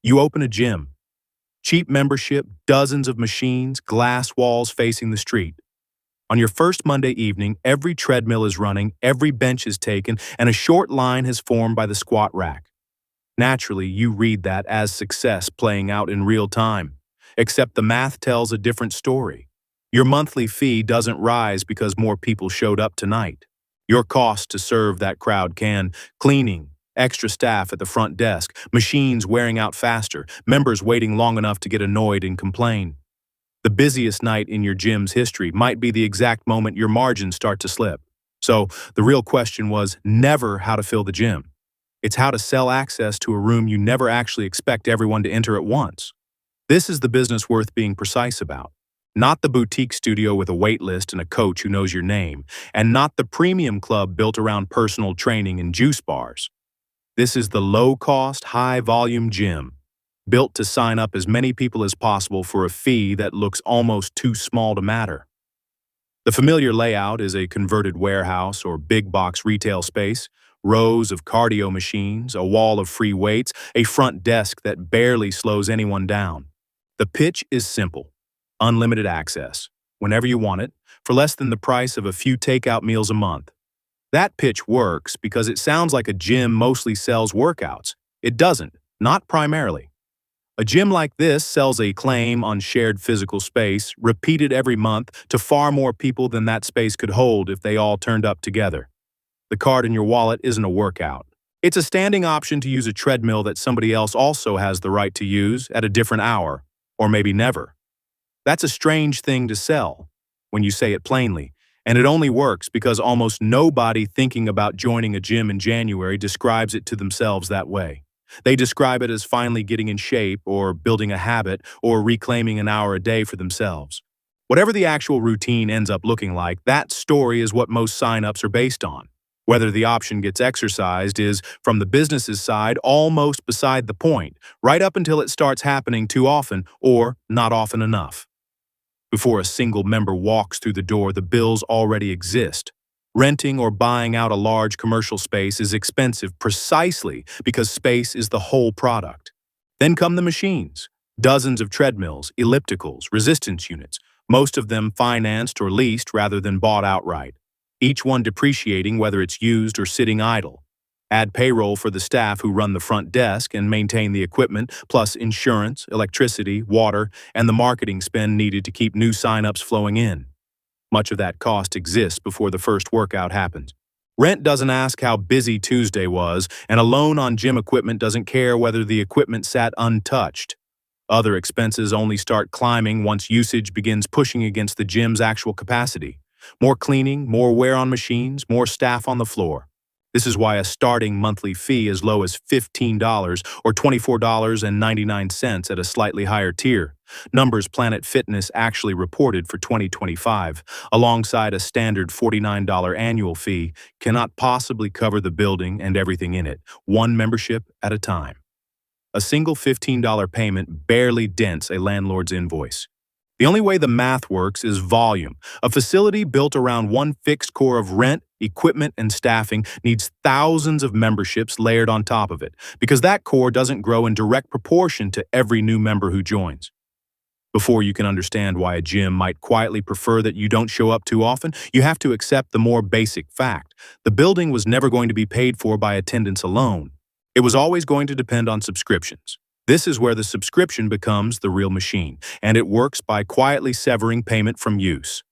You open a gym. Cheap membership, dozens of machines, glass walls facing the street. On your first Monday evening, every treadmill is running, every bench is taken, and a short line has formed by the squat rack. Naturally, you read that as success playing out in real time. Except the math tells a different story. Your monthly fee doesn't rise because more people showed up tonight. Your cost to serve that crowd can: cleaning, extra staff at the front desk, machines wearing out faster, members waiting long enough to get annoyed and complain. The busiest night in your gym's history might be the exact moment your margins start to slip. So, the real question was never how to fill the gym. It's how to sell access to a room you never actually expect everyone to enter at once. This is the business worth being precise about. Not the boutique studio with a wait list and a coach who knows your name, and not the premium club built around personal training and juice bars. This is the low-cost, high-volume gym, built to sign up as many people as possible for a fee that looks almost too small to matter. The familiar layout is a converted warehouse or big box retail space, rows of cardio machines, a wall of free weights, a front desk that barely slows anyone down. The pitch is simple: unlimited access, whenever you want it, for less than the price of a few takeout meals a month. That pitch works because it sounds like a gym mostly sells workouts. It doesn't, not primarily. A gym like this sells a claim on shared physical space, repeated every month, to far more people than that space could hold if they all turned up together. The card in your wallet isn't a workout. It's a standing option to use a treadmill that somebody else also has the right to use at a different hour, or maybe never. That's a strange thing to sell, when you say it plainly, and it only works because almost nobody thinking about joining a gym in January describes it to themselves that way. They describe it as finally getting in shape, or building a habit, or reclaiming an hour a day for themselves. Whatever the actual routine ends up looking like, that story is what most sign-ups are based on. Whether the option gets exercised is, from the business's side, almost beside the point, right up until it starts happening too often or not often enough. Before a single member walks through the door, the bills already exist. Renting or buying out a large commercial space is expensive precisely because space is the whole product. Then come the machines, dozens of treadmills, ellipticals, resistance units, most of them financed or leased rather than bought outright, each one depreciating whether it's used or sitting idle. Add payroll for the staff who run the front desk and maintain the equipment, plus insurance, electricity, water, and the marketing spend needed to keep new sign-ups flowing in. Much of that cost exists before the first workout happens. Rent doesn't ask how busy Tuesday was, and a loan on gym equipment doesn't care whether the equipment sat untouched. Other expenses only start climbing once usage begins pushing against the gym's actual capacity. More cleaning, more wear on machines, more staff on the floor. This is why a starting monthly fee as low as $15 or $24.99 at a slightly higher tier, numbers Planet Fitness actually reported for 2025, alongside a standard $49 annual fee, cannot possibly cover the building and everything in it, one membership at a time. A single $15 payment barely dents a landlord's invoice. The only way the math works is volume. A facility built around one fixed core of rent, equipment, and staffing needs thousands of memberships layered on top of it, because that core doesn't grow in direct proportion to every new member who joins. Before you can understand why a gym might quietly prefer that you don't show up too often, you have to accept the more basic fact: the building was never going to be paid for by attendance alone. It was always going to depend on subscriptions. This is where the subscription becomes the real machine, and it works by quietly severing payment from use.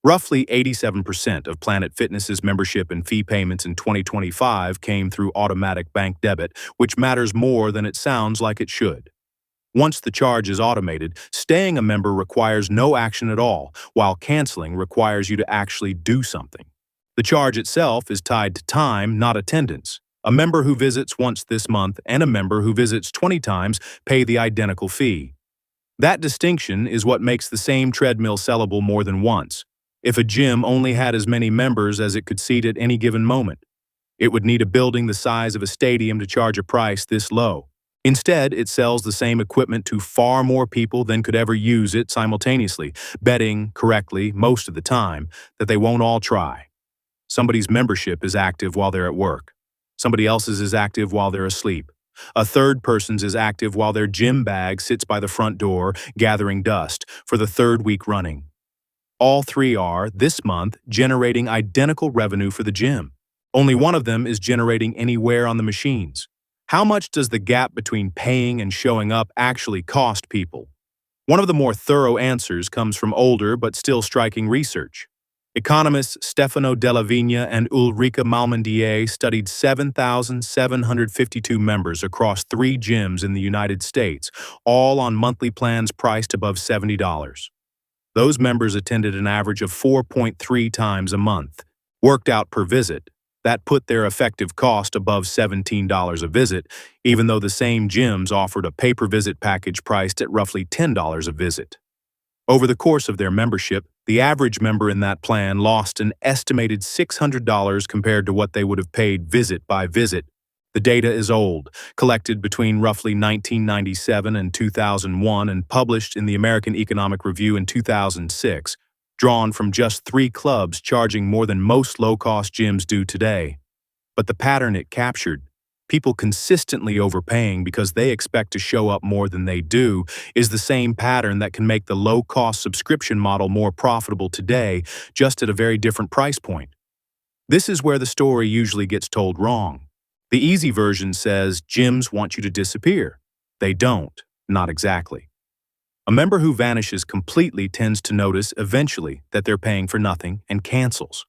Roughly 87% of Planet Fitness's membership and fee payments in 2025 came through automatic bank debit, which matters more than it sounds like it should. Once the charge is automated, staying a member requires no action at all, while canceling requires you to actually do something. The charge itself is tied to time, not attendance. A member who visits once this month and a member who visits 20 times pay the identical fee. That distinction is what makes the same treadmill sellable more than once. If a gym only had as many members as it could seat at any given moment, it would need a building the size of a stadium to charge a price this low. Instead, it sells the same equipment to far more people than could ever use it simultaneously, betting, correctly, most of the time, that they won't all try. Somebody's membership is active while they're at work. Somebody else's is active while they're asleep. A third person's is active while their gym bag sits by the front door, gathering dust, for the third week running. All three are, this month, generating identical revenue for the gym. Only one of them is generating any wear on the machines. How much does the gap between paying and showing up actually cost people? One of the more thorough answers comes from older but still striking research. Economists Stefano Della Vigna and Ulrika Malmendier studied 7,752 members across 3 gyms in the United States, all on monthly plans priced above $70. Those members attended an average of 4.3 times a month, worked out per visit. That put their effective cost above $17 a visit, even though the same gyms offered a pay-per-visit package priced at roughly $10 a visit. Over the course of their membership, the average member in that plan lost an estimated $600 compared to what they would have paid visit by visit. The data is old, collected between roughly 1997 and 2001 and published in the American Economic Review in 2006, drawn from just 3 clubs charging more than most low-cost gyms do today. But the pattern it captured, people consistently overpaying because they expect to show up more than they do, is the same pattern that can make the low-cost subscription model more profitable today, just at a very different price point. This is where the story usually gets told wrong. The easy version says gyms want you to disappear. They don't, not exactly. A member who vanishes completely tends to notice eventually that they're paying for nothing and cancels.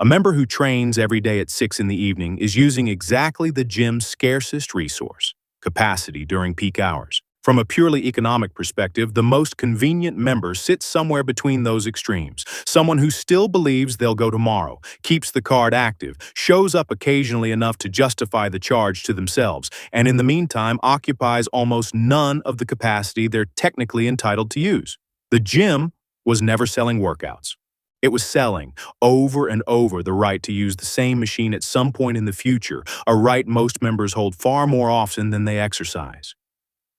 A member who trains every day at 6 in the evening is using exactly the gym's scarcest resource, capacity during peak hours. From a purely economic perspective, the most convenient member sits somewhere between those extremes. Someone who still believes they'll go tomorrow, keeps the card active, shows up occasionally enough to justify the charge to themselves, and in the meantime occupies almost none of the capacity they're technically entitled to use. The gym was never selling workouts. It was selling, over and over, the right to use the same machine at some point in the future, a right most members hold far more often than they exercise.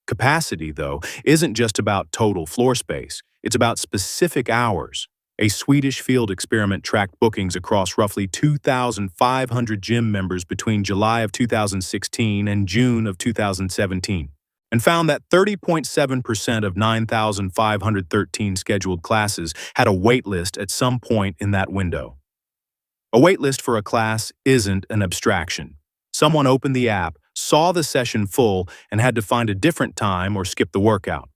Capacity, though, isn't just about total floor space. It's about specific hours. A Swedish field experiment tracked bookings across roughly 2,500 gym members between July of 2016 and June of 2017. And found that 30.7% of 9,513 scheduled classes had a wait list at some point in that window. A wait list for a class isn't an abstraction. Someone opened the app, saw the session full, and had to find a different time or skip the workout.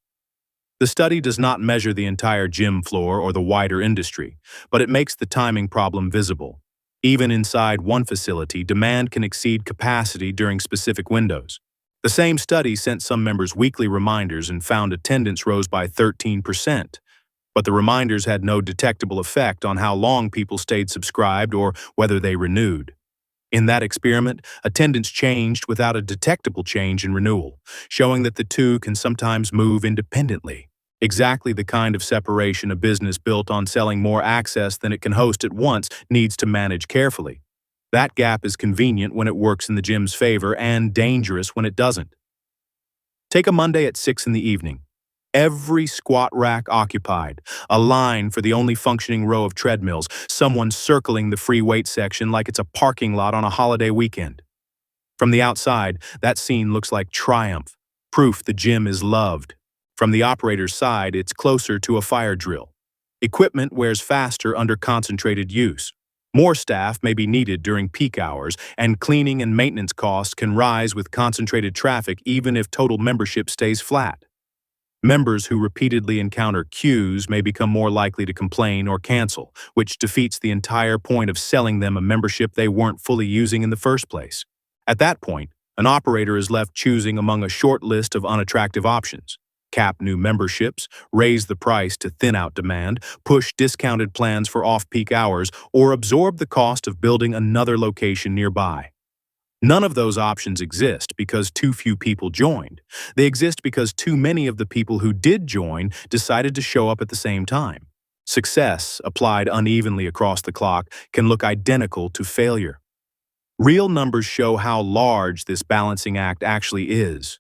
The study does not measure the entire gym floor or the wider industry, but it makes the timing problem visible. Even inside one facility, demand can exceed capacity during specific windows. The same study sent some members weekly reminders and found attendance rose by 13%, but the reminders had no detectable effect on how long people stayed subscribed or whether they renewed. In that experiment, attendance changed without a detectable change in renewal, showing that the two can sometimes move independently. Exactly the kind of separation a business built on selling more access than it can host at once needs to manage carefully. That gap is convenient when it works in the gym's favor and dangerous when it doesn't. Take a Monday at 6 in the evening. Every squat rack occupied, a line for the only functioning row of treadmills, someone circling the free weight section like it's a parking lot on a holiday weekend. From the outside, that scene looks like triumph, proof the gym is loved. From the operator's side, it's closer to a fire drill. Equipment wears faster under concentrated use. More staff may be needed during peak hours, and cleaning and maintenance costs can rise with concentrated traffic even if total membership stays flat. Members who repeatedly encounter queues may become more likely to complain or cancel, which defeats the entire point of selling them a membership they weren't fully using in the first place. At that point, an operator is left choosing among a short list of unattractive options. Cap new memberships, raise the price to thin out demand, push discounted plans for off-peak hours, or absorb the cost of building another location nearby. None of those options exist because too few people joined. They exist because too many of the people who did join decided to show up at the same time. Success, applied unevenly across the clock, can look identical to failure. Real numbers show how large this balancing act actually is.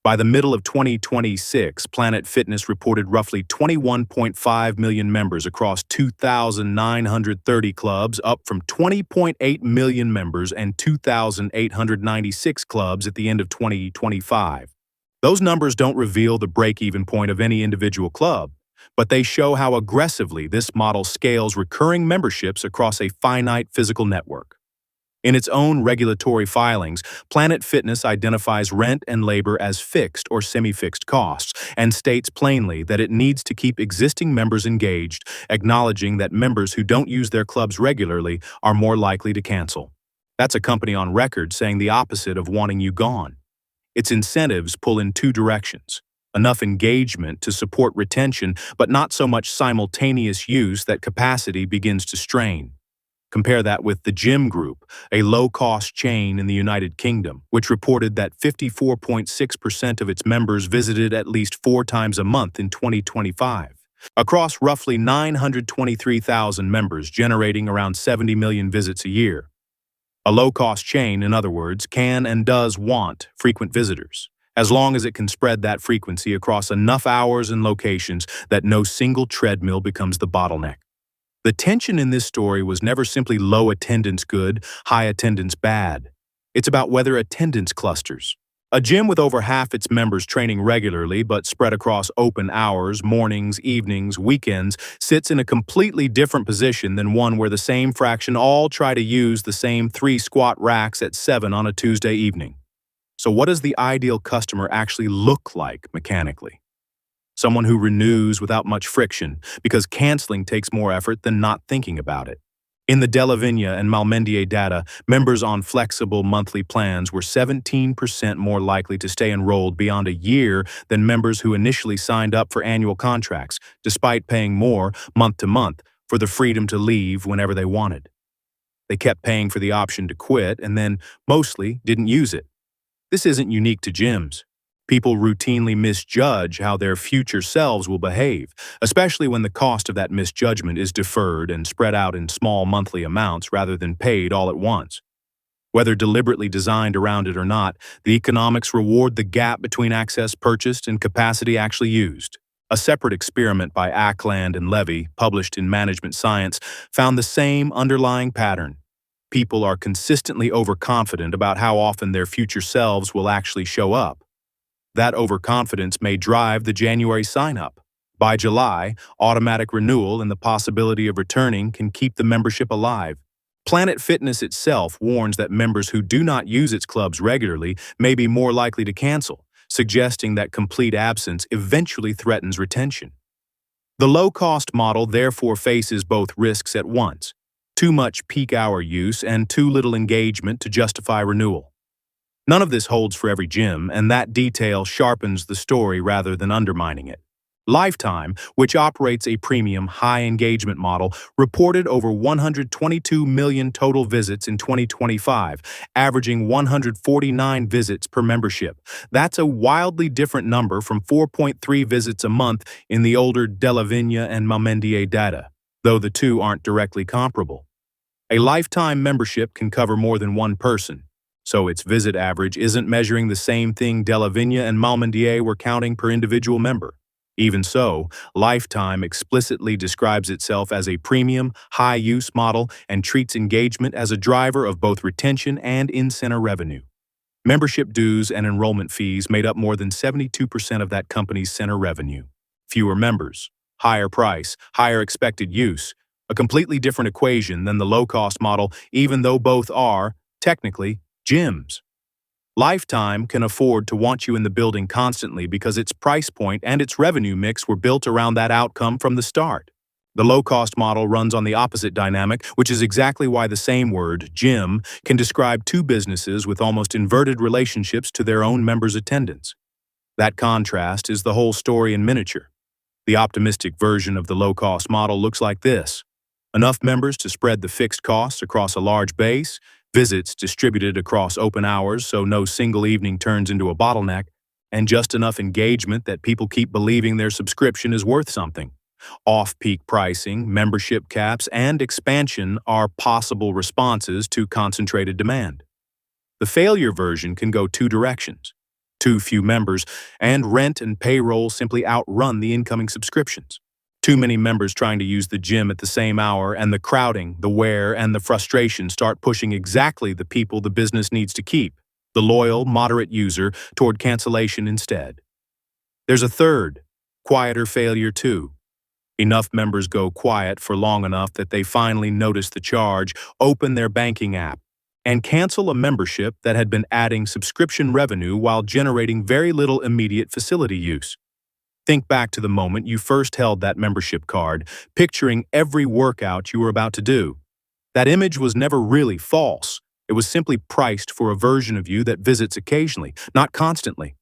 By the middle of 2026, Planet Fitness reported roughly 21.5 million members across 2,930 clubs, up from 20.8 million members and 2,896 clubs at the end of 2025. Those numbers don't reveal the break-even point of any individual club, but they show how aggressively this model scales recurring memberships across a finite physical network. In its own regulatory filings, Planet Fitness identifies rent and labor as fixed or semi-fixed costs and states plainly that it needs to keep existing members engaged, acknowledging that members who don't use their clubs regularly are more likely to cancel. That's a company on record saying the opposite of wanting you gone. Its incentives pull in two directions: enough engagement to support retention, but not so much simultaneous use that capacity begins to strain. Compare that with the Gym Group, a low-cost chain in the United Kingdom, which reported that 54.6% of its members visited at least 4 times a month in 2025, across roughly 923,000 members generating around 70 million visits a year. A low-cost chain, in other words, can and does want frequent visitors, as long as it can spread that frequency across enough hours and locations that no single treadmill becomes the bottleneck. The tension in this story was never simply low attendance good, high attendance bad. It's about whether attendance clusters. A gym with over half its members training regularly but spread across open hours, mornings, evenings, weekends, sits in a completely different position than one where the same fraction all try to use the same 3 squat racks at 7 on a Tuesday evening. So what does the ideal customer actually look like mechanically? Someone who renews without much friction, because canceling takes more effort than not thinking about it. In the Della Vigna and Malmendier data, members on flexible monthly plans were 17% more likely to stay enrolled beyond a year than members who initially signed up for annual contracts, despite paying more month to month for the freedom to leave whenever they wanted. They kept paying for the option to quit and then, mostly, didn't use it. This isn't unique to gyms. People routinely misjudge how their future selves will behave, especially when the cost of that misjudgment is deferred and spread out in small monthly amounts rather than paid all at once. Whether deliberately designed around it or not, the economics reward the gap between access purchased and capacity actually used. A separate experiment by Ackland and Levy, published in Management Science, found the same underlying pattern. People are consistently overconfident about how often their future selves will actually show up. That overconfidence may drive the January sign-up. By July, automatic renewal and the possibility of returning can keep the membership alive. Planet Fitness itself warns that members who do not use its clubs regularly may be more likely to cancel, suggesting that complete absence eventually threatens retention. The low-cost model therefore faces both risks at once: too much peak hour use and too little engagement to justify renewal. None of this holds for every gym, and that detail sharpens the story rather than undermining it. Lifetime, which operates a premium, high-engagement model, reported over 122 million total visits in 2025, averaging 149 visits per membership. That's a wildly different number from 4.3 visits a month in the older Della Vigna and Malmendier data, though the two aren't directly comparable. A lifetime membership can cover more than one person, so its visit average isn't measuring the same thing Della Vigna and Malmendier were counting per individual member. Even so, Lifetime explicitly describes itself as a premium, high-use model and treats engagement as a driver of both retention and in-center revenue. Membership dues and enrollment fees made up more than 72% of that company's center revenue. Fewer members, higher price, higher expected use, a completely different equation than the low-cost model, even though both are, technically, gyms. Lifetime can afford to want you in the building constantly because its price point and its revenue mix were built around that outcome from the start. The low-cost model runs on the opposite dynamic, which is exactly why the same word, gym, can describe two businesses with almost inverted relationships to their own members' attendance. That contrast is the whole story in miniature. The optimistic version of the low-cost model looks like this: enough members to spread the fixed costs across a large base, visits distributed across open hours so no single evening turns into a bottleneck, and just enough engagement that people keep believing their subscription is worth something. Off-peak pricing, membership caps, and expansion are possible responses to concentrated demand. The failure version can go two directions. too few members, and rent and payroll simply outrun the incoming subscriptions. Too many members trying to use the gym at the same hour, and the crowding, the wear, and the frustration start pushing exactly the people the business needs to keep, the loyal, moderate user, toward cancellation instead. There's a third, quieter failure too. Enough members go quiet for long enough that they finally notice the charge, open their banking app, and cancel a membership that had been adding subscription revenue while generating very little immediate facility use. Think back to the moment you first held that membership card, picturing every workout you were about to do. That image was never really false. It was simply priced for a version of you that visits occasionally, not constantly.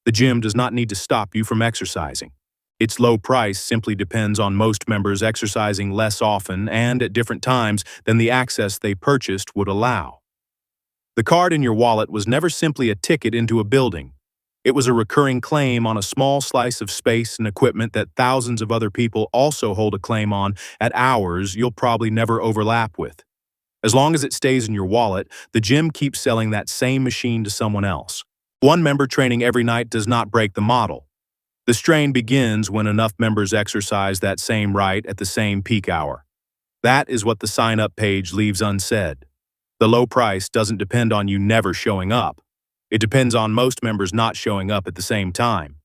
The gym does not need to stop you from exercising. Its low price simply depends on most members exercising less often and at different times than the access they purchased would allow. The card in your wallet was never simply a ticket into a building. It was a recurring claim on a small slice of space and equipment that thousands of other people also hold a claim on at hours you'll probably never overlap with. As long as it stays in your wallet, the gym keeps selling that same machine to someone else. One member training every night does not break the model. The strain begins when enough members exercise that same right at the same peak hour. That is what the sign-up page leaves unsaid. The low price doesn't depend on you never showing up. It depends on most members not showing up at the same time.